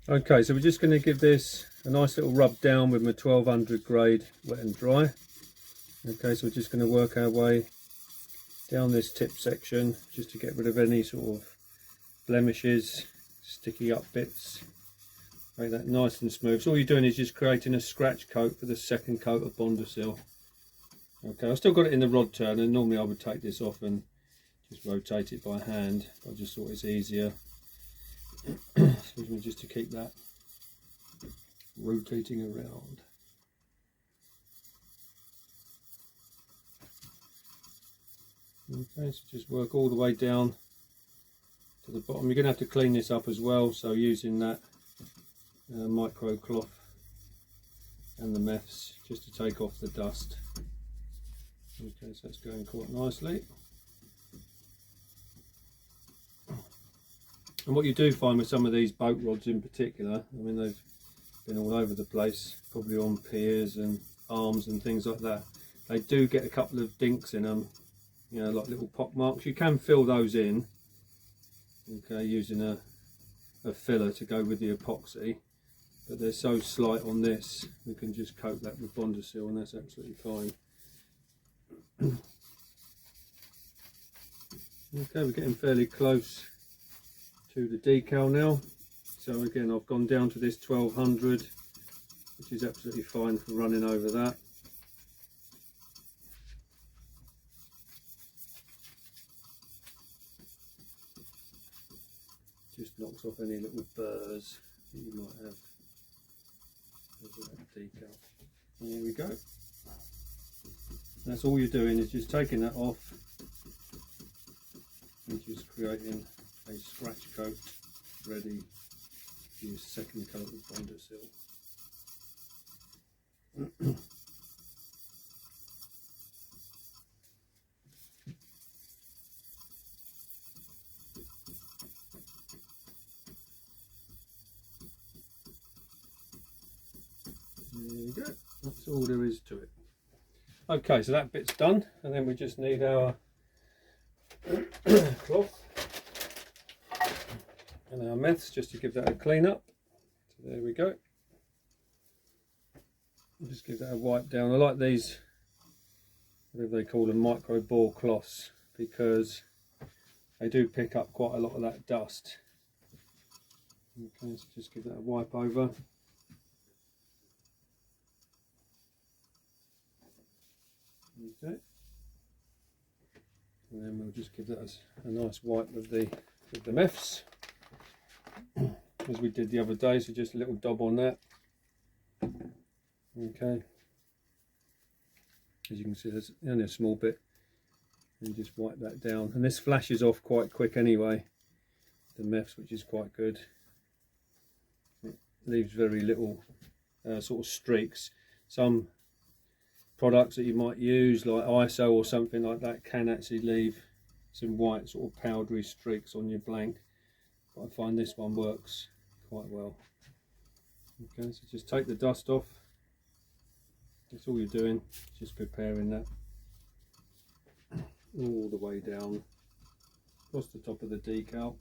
Okay, so we're just going to give this a nice little rub down with my 1200 grade wet and dry. Okay, so we're just going to work our way down this tip section just to get rid of any sort of blemishes, sticky up bits, make that nice and smooth. So all you're doing is just creating a scratch coat for the second coat of Bondaseal. Okay, I've still got it in the rod turner. Normally I would take this off and just rotate it by hand, but I just thought it's easier just to keep that rotating around. Okay, so just work all the way down to the bottom. You're going to have to clean this up as well, so using that micro cloth and the meths just to take off the dust. Okay, so that's going quite nicely. And what you do find with some of these boat rods in particular, I mean they've been all over the place, probably on piers and arms and things like that, they do get a couple of dinks in them, you know, like little pock marks. You can fill those in, okay, using a filler to go with the epoxy, but they're so slight on this, we can just coat that with Bondaseal and that's absolutely fine. Okay, we're getting fairly close to the decal now. So again, I've gone down to this 1200, which is absolutely fine for running over that. Just knocks off any little burrs that you might have over that decal. There we go. That's all you're doing, is just taking that off and just creating a scratch coat ready for your second coat of Bondaseal. There you go, that's all there is to it. Okay, so that bit's done, and then we just need our cloth and our meths just to give that a clean up. So there we go. I'll just give that a wipe down. I like these, whatever they call them, micro bore cloths, because they do pick up quite a lot of that dust. Okay, so just give that a wipe over. Okay, and then we'll just give that a nice wipe with the meths, as we did the other day. So just a little dab on that. Okay, as you can see, there's only a small bit, and just wipe that down. And this flashes off quite quick anyway, the meths, which is quite good. It leaves very little sort of streaks. Some products that you might use, like ISO or something like that, can actually leave some white sort of powdery streaks on your blank, but I find this one works quite well. Okay, so just take the dust off. That's all you're doing, just preparing that all the way down across the top of the decal.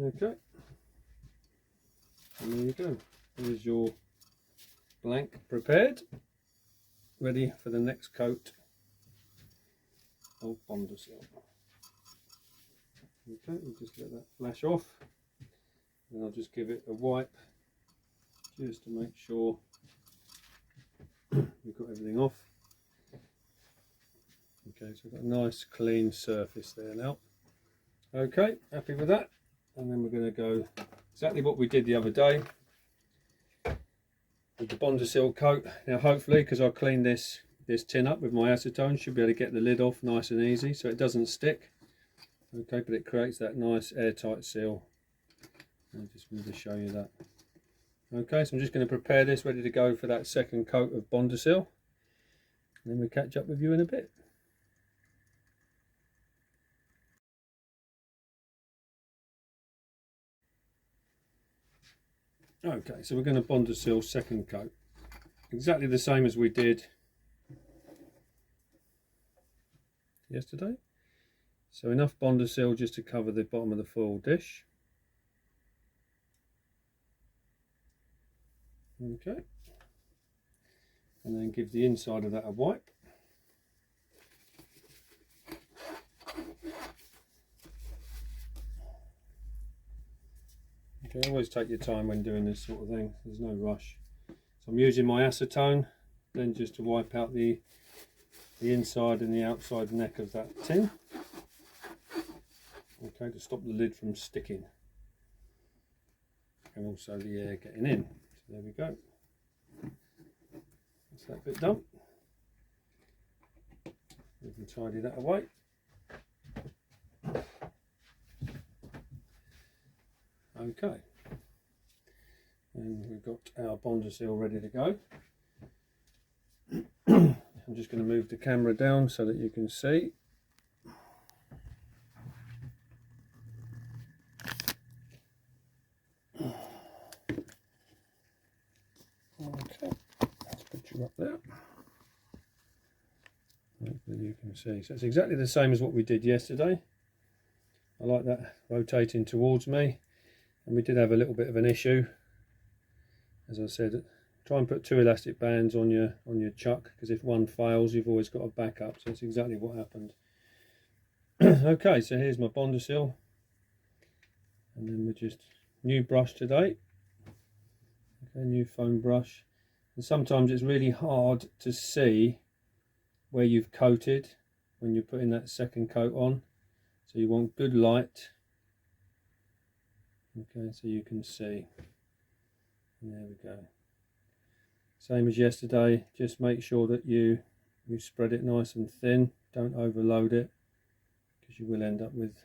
Okay, and there you go. There's your blank prepared, ready for the next coat of Bondaseal. Okay, we'll just let that flash off, and I'll just give it a wipe just to make sure we've got everything off. Okay, so we've got a nice clean surface there now. Okay, happy with that. And then we're going to go exactly what we did the other day with the Bondaseal coat. Now hopefully, because I cleaned this tin up with my acetone, should be able to get the lid off nice and easy so it doesn't stick. Okay, but it creates that nice airtight seal. I just wanted to show you that. Okay, so I'm just going to prepare this ready to go for that second coat of Bondaseal, and then we'll catch up with you in a bit. Okay, so we're going to Bondaseal second coat, exactly the same as we did yesterday. So enough Bondaseal just to cover the bottom of the foil dish. Okay, and then give the inside of that a wipe. Okay, always take your time when doing this sort of thing, there's no rush. So I'm using my acetone then just to wipe out the inside and the outside neck of that tin. Okay, to stop the lid from sticking and also the air getting in. So there we go. That's that bit done. We can tidy that away. Okay, and we've got our Bondaseal ready to go. I'm just going to move the camera down so that you can see. Okay, let's put you up there. Hopefully you can see. So it's exactly the same as what we did yesterday. I like that rotating towards me, and we did have a little bit of an issue. As I said, try and put 2 elastic bands on your chuck, because if one fails you've always got a backup. So that's exactly what happened. Okay, so here's my Bondaseal, and then we're just new brush today. Okay, new foam brush, and sometimes it's really hard to see where you've coated when you're putting that second coat on, so you want good light. Okay, so you can see, and there we go. Same as yesterday, just make sure that you spread it nice and thin, don't overload it, because you will end up with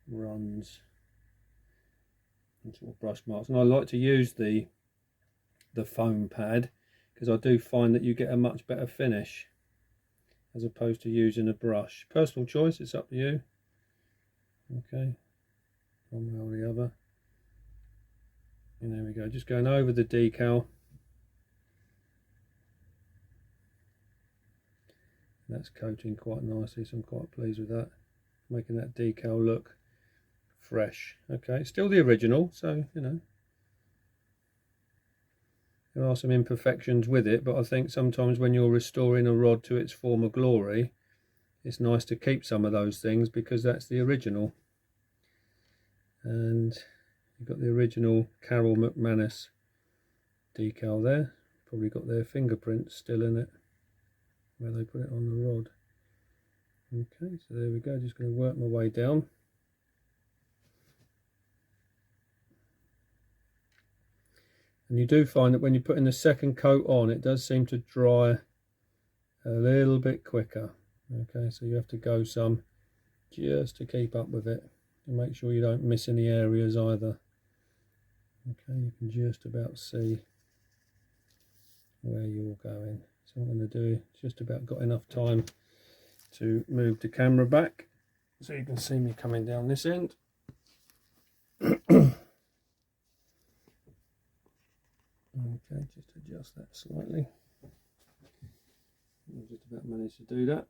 runs and sort of brush marks. And I like to use the foam pad, because I do find that you get a much better finish as opposed to using a brush. Personal choice, it's up to you. Okay, one way or the other. And there we go, just going over the decal. That's coating quite nicely, so I'm quite pleased with that, making that decal look fresh. Okay, still the original, so you know there are some imperfections with it, but I think sometimes when you're restoring a rod to its former glory, it's nice to keep some of those things, because that's the original. And you've got the original Carol McManus decal there, probably got their fingerprints still in it where they put it on the rod. Okay, so there we go, just going to work my way down. And you do find that when you're putting the second coat on, it does seem to dry a little bit quicker. Okay, so you have to go some just to keep up with it, and make sure you don't miss any areas either. Okay, you can just about see where you're going. So what I'm going to do, just about got enough time to move the camera back so you can see me coming down this end. Okay, just adjust that slightly. I've just about managed to do that.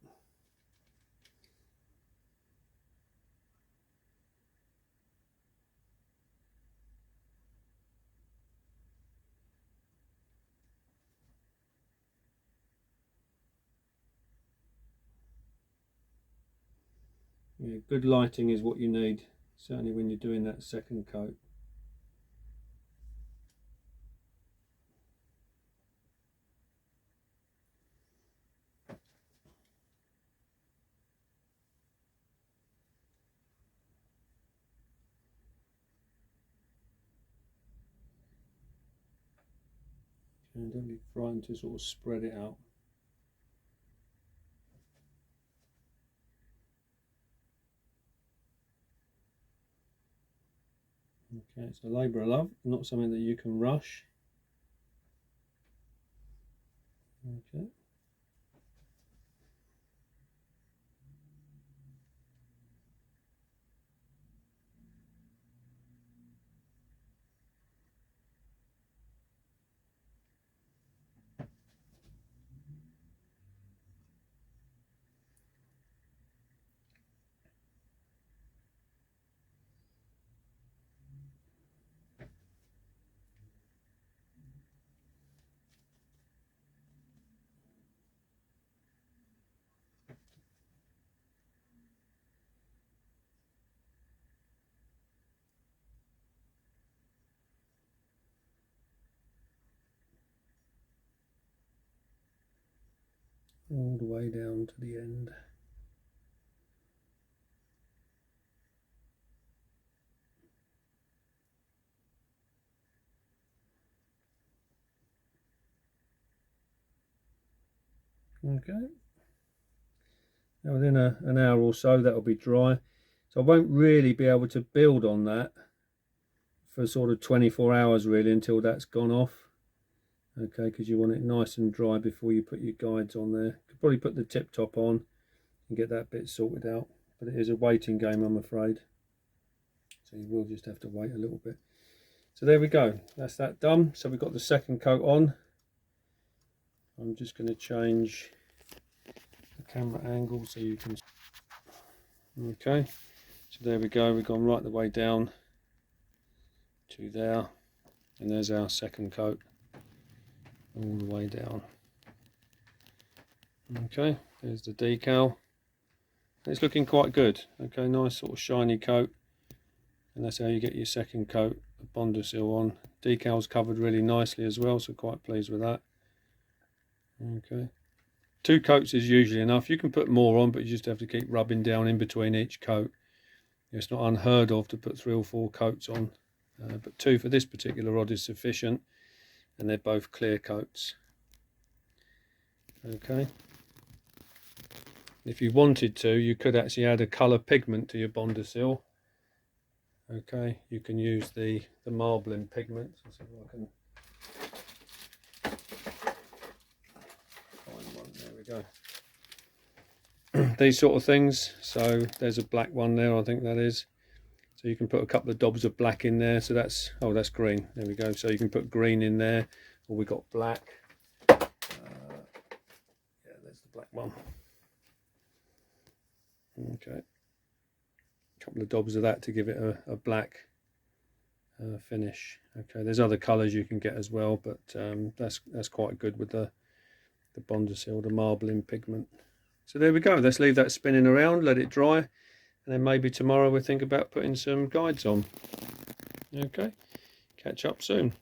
Yeah, good lighting is what you need, certainly when you're doing that second coat. And don't be frightened to sort of spread it out. Okay, it's a labour of love, not something that you can rush. Okay. all the way down to the end. Okay, now within an hour or so that'll be dry, so I won't really be able to build on that for sort of 24 hours really until that's gone off. Okay, because you want it nice and dry before you put your guides on there. You could probably put the tip top on and get that bit sorted out, but it is a waiting game, I'm afraid, so you will just have to wait a little bit. So there we go, that's that done. So we've got the second coat on. I'm just going to change the camera angle so you can. Okay, so there we go, we've gone right the way down to there, and there's our second coat all the way down. Okay, there's the decal. It's looking quite good. Okay, nice sort of shiny coat, and that's how you get your second coat of Bondaseal on. Decal's covered really nicely as well, so quite pleased with that. Okay, 2 coats is usually enough. You can put more on, but you just have to keep rubbing down in between each coat. It's not unheard of to put 3 or 4 coats on, but 2 for this particular rod is sufficient, and they're both clear coats. Okay, if you wanted to, you could actually add a colour pigment to your Bondaseal. Okay, you can use the marbling pigment. Let's see if I can find one. There we go. These sort of things. So there's a black one there, I think that is. So you can put a couple of dobs of black in there. So that's, oh, that's green. There we go. So you can put green in there, or we got black. Yeah, there's the black one. Okay, a couple of dobs of that to give it a black finish. Okay, there's other colours you can get as well, but that's quite good with the Bondaseal, the marbling pigment. So there we go. Let's leave that spinning around, let it dry, and then maybe tomorrow we'll think about putting some guides on. Okay, catch up soon.